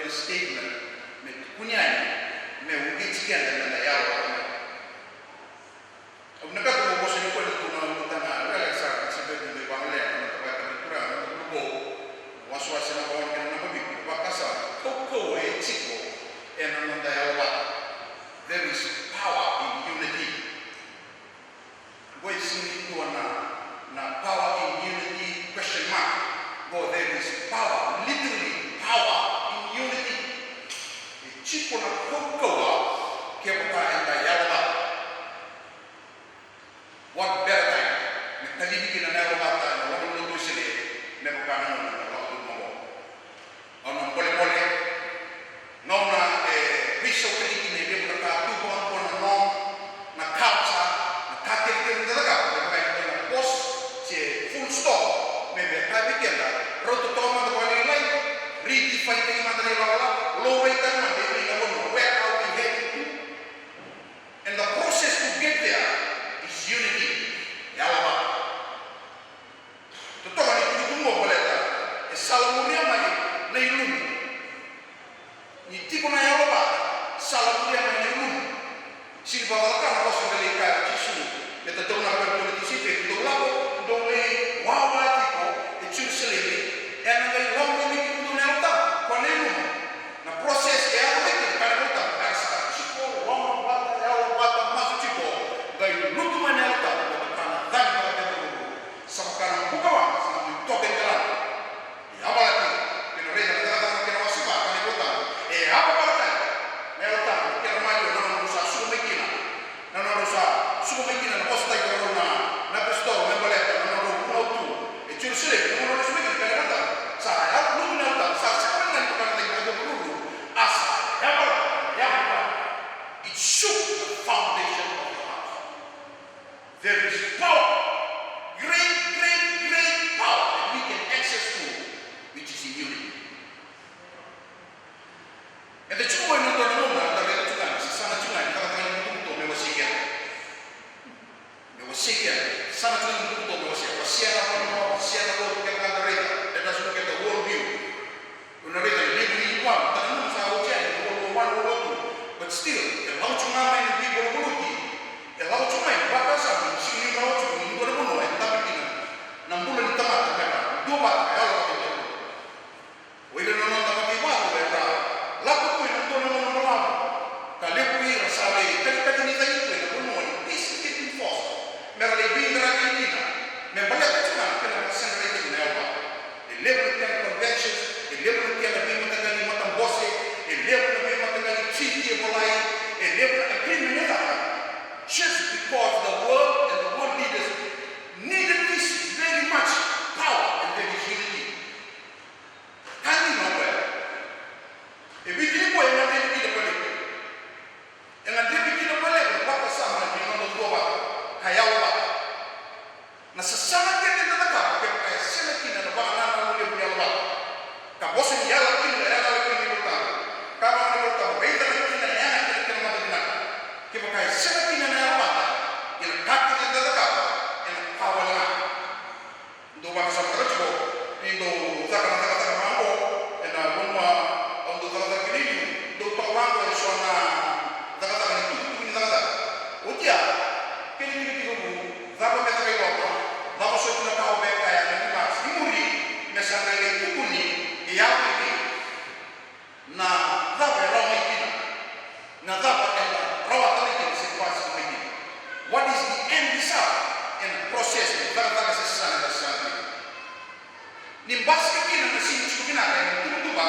statement me kunyani me ukitsikia na yao unaka ko boso ni ko na mutana wala sa sabe ni bangale na tabaka ni kura na grupo waswasi na ko na mabi wakasa koko e chiko na nda yao there is power in unity voice ni ko na power in unity question mark go there is power literally power in unity chiko na koko ke pa enda yao what better time nagtalibiki na nayo bata na wala luto sila na bukana mo na wala luto mo ang pole-pole no na viso kaliki na hindi mo nakatubo ang po na na kausa na katirikir na talaga na post si full stop may kabigyan na roto to man ko ni life redefine ng mga nila wala low rate na hindi na mo where are we heading to and the process to get there is unity. Yalaba. Totoo ni kutumo baleta. Salamuria mai na ilum. Ni tipo na yalaba. Salamuria mai na ilum. Silva balaka na kosa galika Yesu. Meta dona ka politisi pe do labo do le wawa tipo e chusele. En na ilum ni kutu na alta. Kwa neno na process ya aweke para kuta. Asa chico wama bata yalaba bata masu chico. Gai lutu mana alta. Sampai bukawan sama token jalan. Apa lagi? Kena reza kata kena wasipa kena kota. Apa lagi? Melata kena maju nana rusa sumekina. Nana rusa sumekina na posta kena na pistol membaleta nana rusa auto. Curusile nana rusa sumekina kena kota. Saya belum nalta. Saya sekarang bukan lagi ada dulu. Asa. Apa? It shook the foundation of the house. There is power. Great power that we can access to, which is in unity. And the two are not alone, the Regan, Sana Tunan, Karakan, Mewasikan. Sana Tunan, Mewasikan, Sierra Road, Karakan, let us look at the world view. When the Regan lived in one, the Nuns are World War I, World War II, but still, the Lauchuma and the people of Burundi, the Lauchuma, Bakasa, she knew how to go and Nambula ni tamata kaya dua kaya lo kita. Wala na nang tamati ba o beta. Lapo ko yung tono mo na mo. Kali ko yung sabi, kali ni tayo ko na puno ni peace keeping force. Meron ay bindra Argentina. May balik ko na kaya sa region na ba. Level of conventions, level of the matagal ni matambose, level of matagal ni treaty bolay, level of agreement na. Just because the world and the world leaders needed this very much power and there is unity. Can you know well? If we didn't go and not be the political, and I didn't begin the political, what was someone you know the Goba, Hayawa? Nasasama get in the car, I send a kid and a banana will be a lot. Kabosin Yala King and Yala King in the town. Kaban in the town, Raider King and Yana King and Madinaka. Kibakai 17 and a half in a packet in the car and a power line. Do one some crutchbo, do Zakataka Mambo, and a Buma on the Zakataki, do Pawango and Shona Zakataki in Zaka. Utia, can you give me Zapataka? Vamos a una power back and Max Muri, Messana Kukuni, Yaki, Na Zapa Romikina, Nazapa and Rawatalikin, what is the end result in the process of Zakataka? Nimbaska kina na sinchukina na tutuba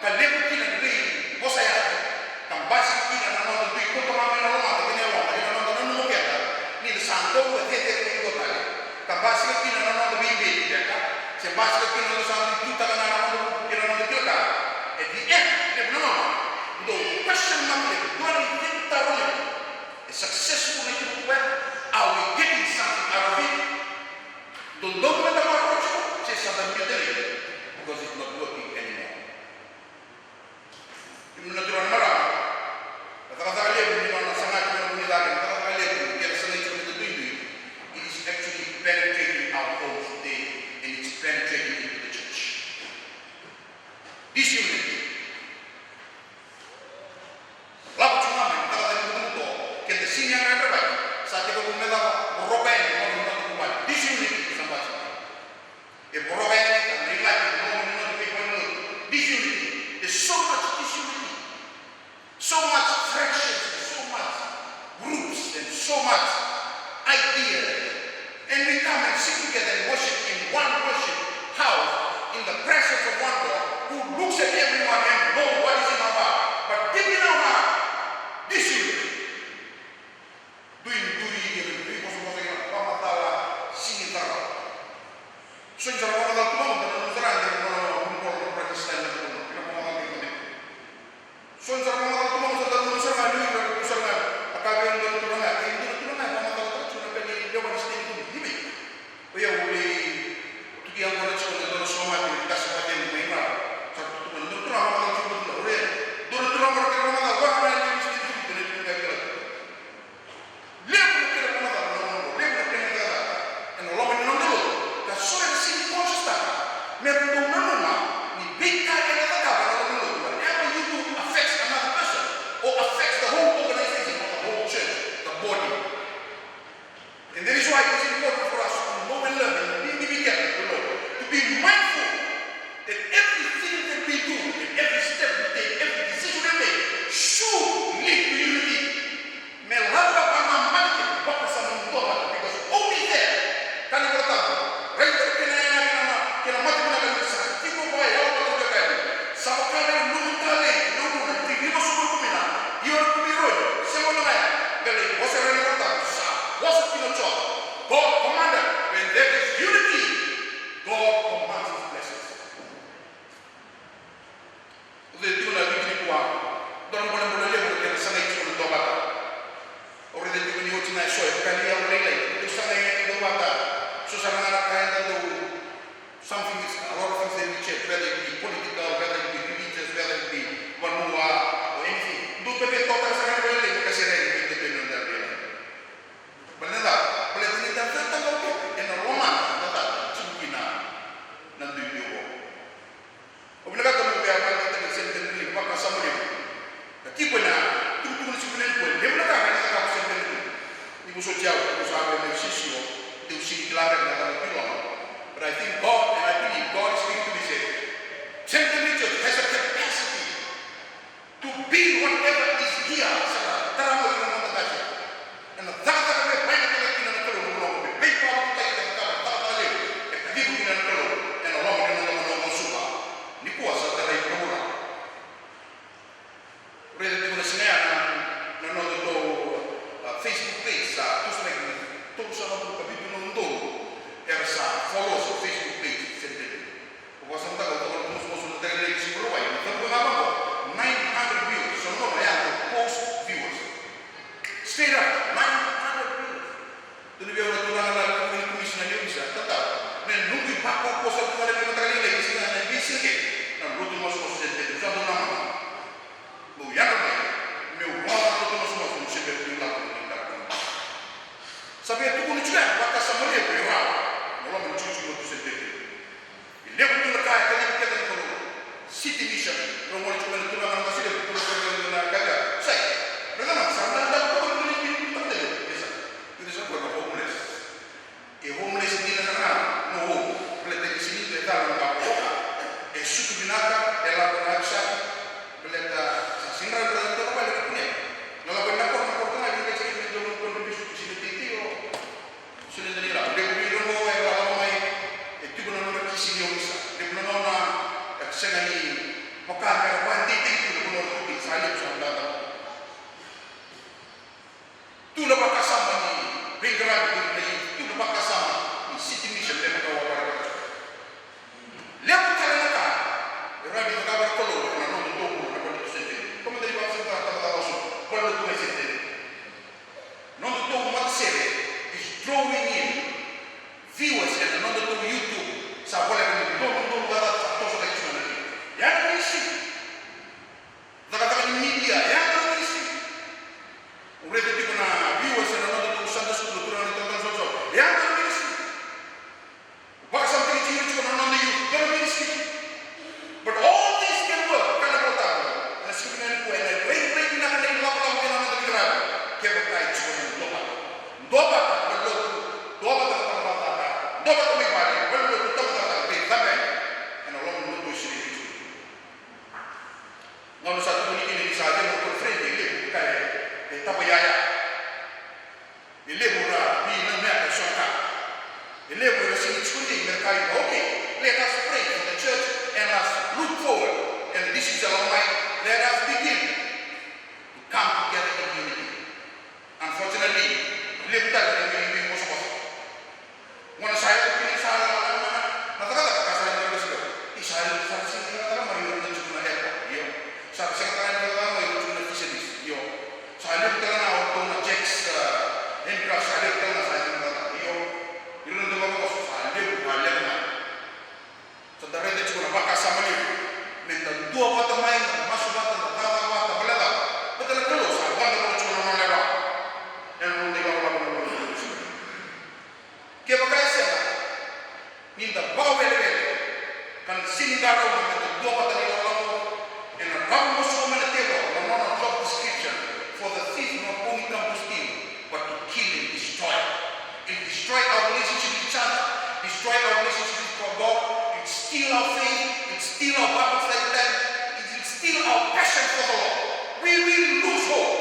kalebu kina ni bosaya kambasi kina na nodo dui koto mama na loma ta kina loma ina nodo na nuno keta ni de santo wa tete ni ko tale kambasi kina na nodo bimbe keta se basi kina na santo tuta na nodo kina nodo kila at the end the no do question mark le do ni tenta role a successful in the are we getting something out of it don't matter what something because it's not working anymore. Yung natural na marami, katakatakalim, hindi mo nasangat yung nunilagan, katakatakalim, kaya sanay ko nito duy-duy, it is actually penetrating our homes today and it's penetrating into the church. This unity, na so e kali au lei to sanga e do wata so sanga na kaenda do something is a lot of things that we check, whether it be political, whether it be religious, whether it be manua or anything. Do pepe total sanga ko lei kasi na independent da dia. Balenda, pala tini ta ta ko ke en Roma ta chukina na duyo ko. Obnaga ko mo kaya pa ta senten ni pa ka samuli. Ki ko na tu sikulen ko. Dia na ka na ka senten ni. Ni ko so tiao ko sa ba ni sisio, tu si clara na ka pilo. But I think God, and I believe God is speaking to me saying, Central Church has a capacity to be whatever is here. And the Tata will bring it to the kingdom of the big problem to take the Tata live, and the people in the and a long and super. Nicoas at the right program. Ready to the snare and another Facebook page, to make to some of the people on the follows the Facebook page. Was on the television, 900 views, so no, I have post viewers. Straight up, 900 views. To be able to run a commission and use that. Then, looking back, what was the television and this again? Now, Rudy was said that the other number. No, younger no one should be loved in that room. Sabia tu pun juga, maka sama dia berapa. Orang mencuci waktu sendiri. Dia betul kaya kali kita ni kalau city mission, orang cuma itu orang masih dia betul betul nak kaya. Saya, pertama sana ada orang beli tak ada. Itu saya buat homeless. Homeless di negara, no, boleh di sini kita orang kampung. Suku binatang, elah penaksa, boleh dah singgah dalam tempat boleh punya. Kalau benar kau nak juga cakap ni jangan kau lebih suku sini titi oh, sini ni lah. Dia beli rumah senang ni bukan kerana titik itu benar betul salib sudah. Tu lepas kasam ni, bergerak ni, tu lepas kasam ni, city mission dia nak awak. Lihat cara mereka, rabi mereka berkolor, kerana nonton tunggu, nak balik sendiri. Kamu dari bangsa kita tak tahu balik tu sendiri. Nonton tunggu mat seri is drawing in viewers and nonton tunggu YouTube. Saya boleh nonton barat atau seleksi. Yang misi, katakan media yang misi. Mereka itu kena viewers yang ada di Sunday School, turun di tonton sosok. Yang misi, bahasa kecil itu kena nonton YouTube, yang misi. But all this can work. Kalau kau tahu, sebenarnya kau yang lain nak ada lawan yang ada di dalam. Kita berkait cuma dua Não satu bunyi ini saja untuk friend ini kayak tak payah. Ini murah, ini nak suka. Ini murah sini cuci mereka. Okay, let us pray for the church and let's look forward. And this is our life. Let us begin to come together in unity. Unfortunately, kita ini musuh. Mana saya pilih salah, nak kata saya tidak bisa. Saya sini kata mahu orang cuma hebat. Saya sekarang dalam itu cuma fisheries. Yo, saya lihat kerana orang Jax, Enpras saya lihat kerana saya berada. Yo, itu dalam kos saya lihat balik mana. Saudara itu cuma bakas sama ni. Minta dua batu main, masuk batu, batu belakang. Betul betul saya batu cuma nama lewat. Yang mungkin orang orang Kita berkaitan. Minta bawa balik. Kan singgah orang minta dua batu ni orang. And a problem was on the table, and not a job description for the thief not only come to steal, but to kill and destroy. It destroy our relationship with each other, destroy our relationship with God, it steal our faith, it steal our Bibles like that, it steal our passion for the Lord. We will lose hope.